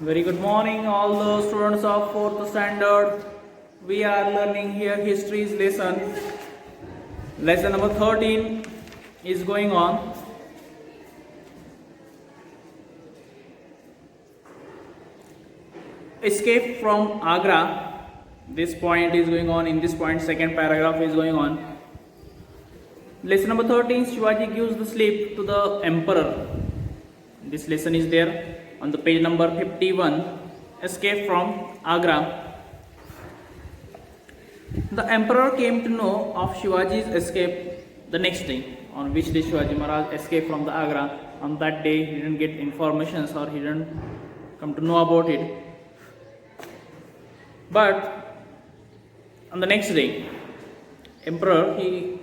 Very good morning, all the students of 4th standard. We are learning here history's lesson. Lesson number 13 is going on. Escape from Agra. This point is going on. In this point, second paragraph is going on. Lesson number 13, Shivaji gives the slip to the emperor. This lesson is there on the page number 51. Escape from Agra. The emperor came to know of Shivaji's escape the next day, on which day Shivaji Maharaj escaped from the Agra. On that day, he didn't get informations or he didn't come to know about it. But on the next day, emperor he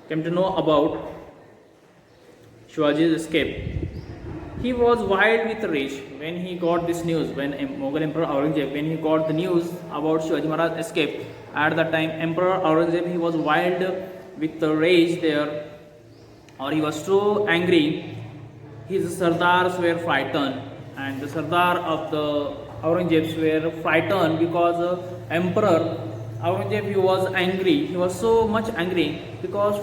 came to know about Shivaji's escape. He was wild with rage when he got this news. When Mughal Emperor Aurangzeb, when he got the news about Shivaji Maharaj's escape, at that time Emperor Aurangzeb he was wild with the rage there, or he was so angry. His Sardars were frightened, and the Sardar of the Aurangzebs were frightened because Emperor Aurangzeb he was angry. He was so much angry because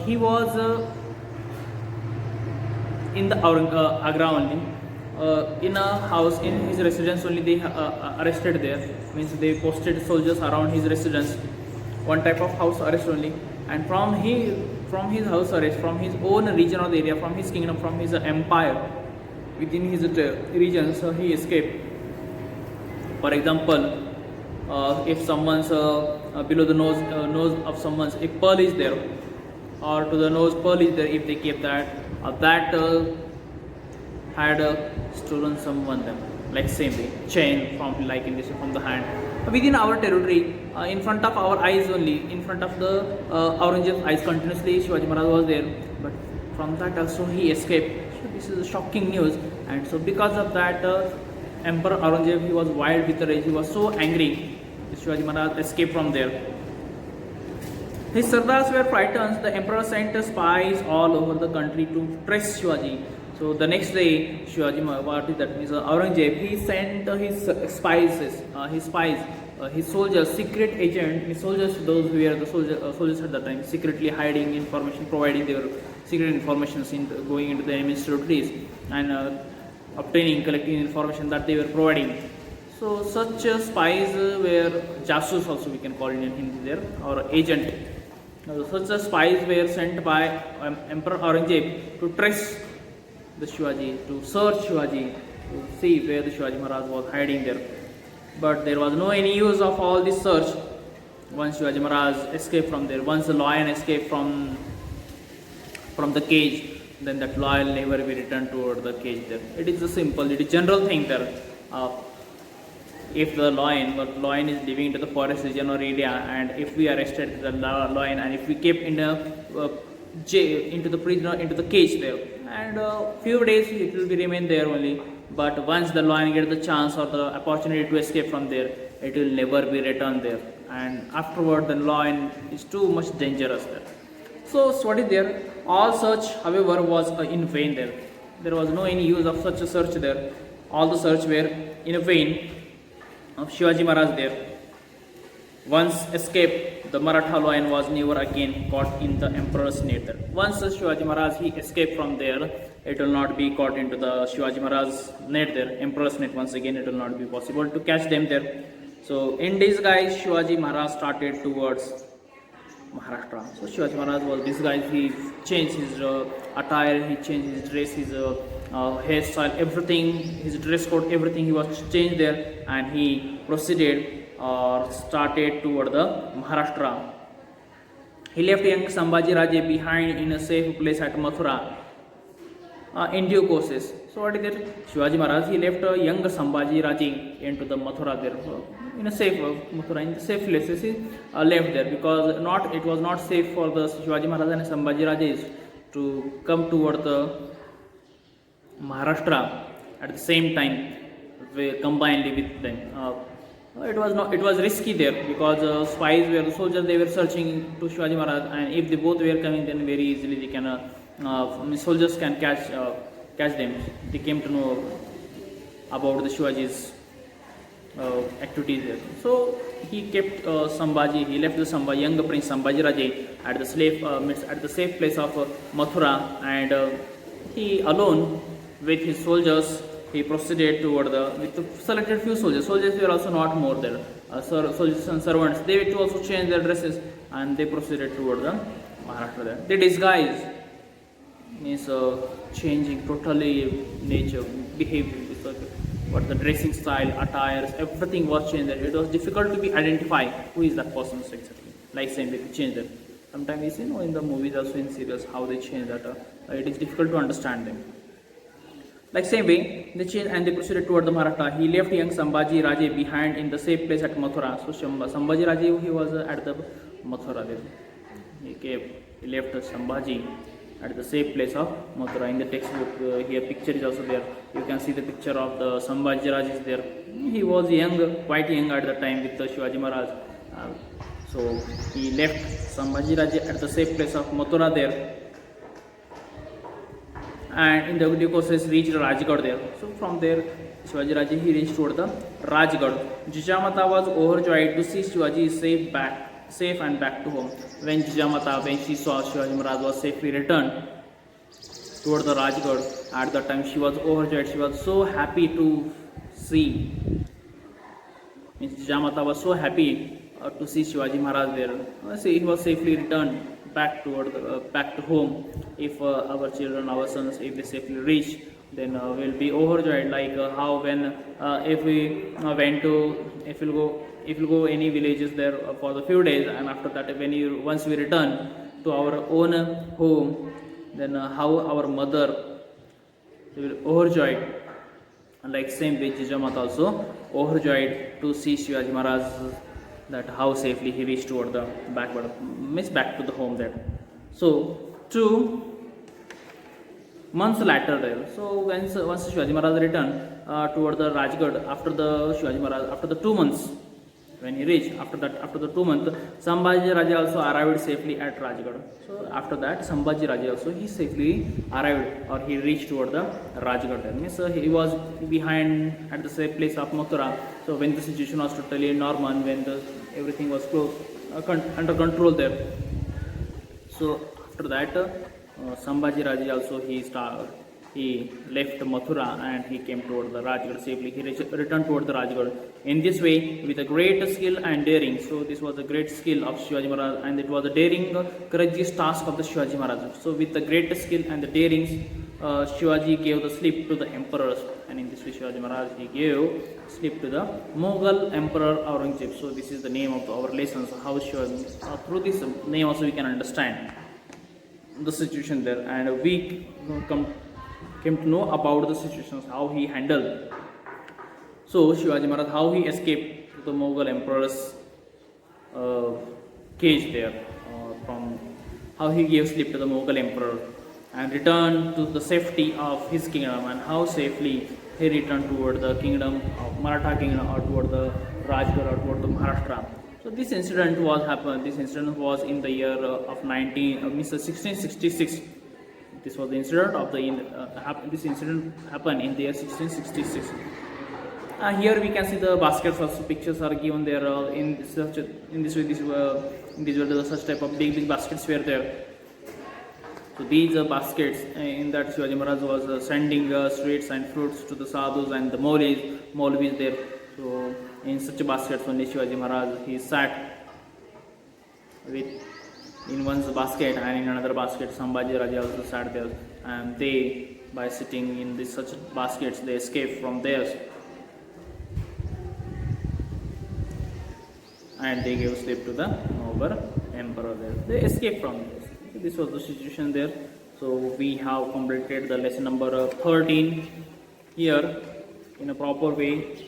he was in the Agra only, in a house, in his residence only. They arrested there. Means they posted soldiers around his residence. One type of house arrest only, and from his house arrest, from his own region or the area, from his kingdom, from his empire, within his region, so he escaped. For example, if someone's below the nose of someone's, if pearl is there, or to the nose pearl is there, if they keep that, had stolen someone them, like same way, chain from like in this from the hand, within our territory, in front of our eyes only, in front of the Aurangzeb's eyes continuously Shivaji Maharaj was there, but from that also he escaped. So this is a shocking news, and so because of that Emperor Aurangzeb he was wild with rage. He was so angry. Shivaji Maharaj escaped from there. His Sardars were frightened. The emperor sent spies all over the country to trace Shivaji. So the next day, Shivaji, that means Aurangzeb, he sent his spies, his soldiers, secret agent, his soldiers, those who were the soldiers at that time, secretly hiding information, providing their secret information, going into the enemy's territories and collecting information that they were providing. So such spies were jasus, also we can call it in Hindi there, or agent. Such spies were sent by Emperor Aurangzeb to trace the Shivaji, to search Shivaji, to see where the Shivaji Maharaj was hiding there. But there was no any use of all this search. Once Shivaji Maharaj escaped from there, once the lion escaped from the cage, then that lion never be returned toward the cage there. It is a simple, it is general thing there. If the lion is living into the forest region or area, and if we arrested the lion and if we kept in into the prison or into the cage there, and few days it will be remain there only. But once the lion get the chance or the opportunity to escape from there, it will never be returned there, and afterward the lion is too much dangerous there. So what is there? All search, however, was in vain there. There was no any use of such a search there. All the search were in vain of Shivaji Maharaj there. Once escaped, the Maratha lion was never again caught in the emperor's net there. Once Shivaji Maharaj he escaped from there, it will not be caught into the Shivaji Maharaj's net there, emperor's net. Once again, it will not be possible to catch them there. So in disguise, Shivaji Maharaj started towards Maharashtra. So Shivaji Maharaj was disguised. He changed his attire, he changed his dress, his hairstyle, everything, his dress code, everything he was changed there, and he proceeded or started toward the Maharashtra. He left young Sambhaji Raje behind in a safe place at Mathura in due courses. So what is that? Shivaji Maharaj he left a young Sambhaji Raje into the Mathura there. So in a safe Mathura, in the safe places he left there, because it was not safe for the Shivaji Maharaj and Sambhaji Rajes to come toward the Maharashtra at the same time combinedly with them. It was risky there, because spies were the soldiers, they were searching to Shivaji Maharaj, and if they both were coming, then very easily they can soldiers can catch them. They came to know about the Shivaji's activities there. So he kept Sambhaji. He left the Sambhaji, young Prince Sambhaji Raje at the at the safe place of Mathura, and he alone with his soldiers he proceeded toward the with selected few soldiers. Soldiers were also not more there. Soldiers and servants they too also changed their dresses and they proceeded toward the Maharashtra there. They disguised means changing totally nature, behavior, what the dressing style, attires, everything was changed. It was difficult to be identified who is that person exactly. Like saying they change that. Sometimes we see in the movies also in serials how they change that. It is difficult to understand them. Like same way, they changed and they proceeded toward the Maratha. He left young Sambhaji Raje behind in the safe place at Mathura. So Sambhaji Raje he was at the Mathura there. He left Sambhaji at the safe place of Mathura. In the textbook here picture is also there. You can see the picture of the Sambhaji Raj is there. He was young, quite young at the time with the Shivaji Maharaj. So he left Sambhaji Raj at the safe place of Mathura there. And in the due course reached Rajgarh there. So from there Shivaji Raje he reached toward the Rajgarh. Jijamata was overjoyed to see Shivaji safe and back to home. When Jijamata, when she saw Shivaji Maharaj was safely returned toward the Rajgarh, at that time she was overjoyed. She was so happy to see. Means Jijamata was so happy to see Shivaji Maharaj there. He was safely returned back toward back to home. If our children, our sons, if they safely reach, then we'll be overjoyed. Like how when if we went to if we'll go any villages there for the few days, and after that once we return to our own home, then how our mother will overjoyed. And like same way Jijamata also overjoyed to see Shivaji Maharaj that how safely he reached toward the back to the home there. So 2 months later there. So once Shivaji Maharaj returned toward the Rajgarh after the 2 months when he reached after the 2 months, Sambhaji Raja also arrived safely at Rajgarh. So after that Sambhaji Raja also he safely arrived or he reached toward the Rajgarh there. Means he was behind at the safe place of Mathura. So when the situation was totally normal, when everything was close under control there. So after that Sambhaji Raja also he left Mathura and he came toward the Rajgarh safely. He returned toward the Rajgarh. In this way, with a great skill and daring. So this was a great skill of Shivaji Maharaj, and it was a daring, courageous task of the Shivaji Maharaj. So with the great skill and the daring, Shivaji gave the slip to the emperors, and in this way Shivaji Maharaj he gave slip to the Mughal Emperor Aurangzeb. So this is the name of our lessons. How Shivaji through this name also we can understand the situation there, and we came to know about the situations how he handled. So Shivaji Maharaj how he escaped the Mughal Emperor's cage there, from how he gave slip to the Mughal Emperor and returned to the safety of his kingdom, and how safely he returned toward the kingdom of Maratha kingdom or toward the Rajgarh or toward the Maharashtra. So this incident was in the year of 1666. This was the incident of this incident happened in the year 1666. Here we can see the baskets also pictures are given there in this way such type of big baskets were there. So these baskets in that Shivaji Maharaj was sending sweets and fruits to the sadhus and the Maulvis there. So in such baskets only Shivaji Maharaj he sat with in one's basket, and in another basket Sambhaji Raja also sat there, and they by sitting in such baskets they escaped from theirs and they gave slip to the Mughal Emperor there. They escaped from this. So this was the situation there. So we have completed the lesson number 13 here in a proper way.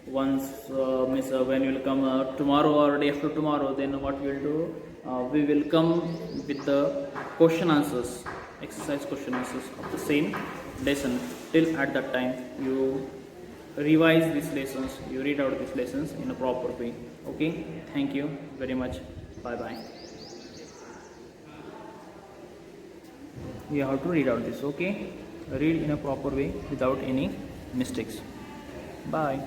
Once when we will come tomorrow or day after tomorrow, then what we will do, we will come with the question answers, exercise question answers of the same lesson. Till at that time you revise these lessons, you read out these lessons in a proper way. Okay, thank you very much. Bye bye. You have to read out this. Okay, read in a proper way without any mistakes. Bye.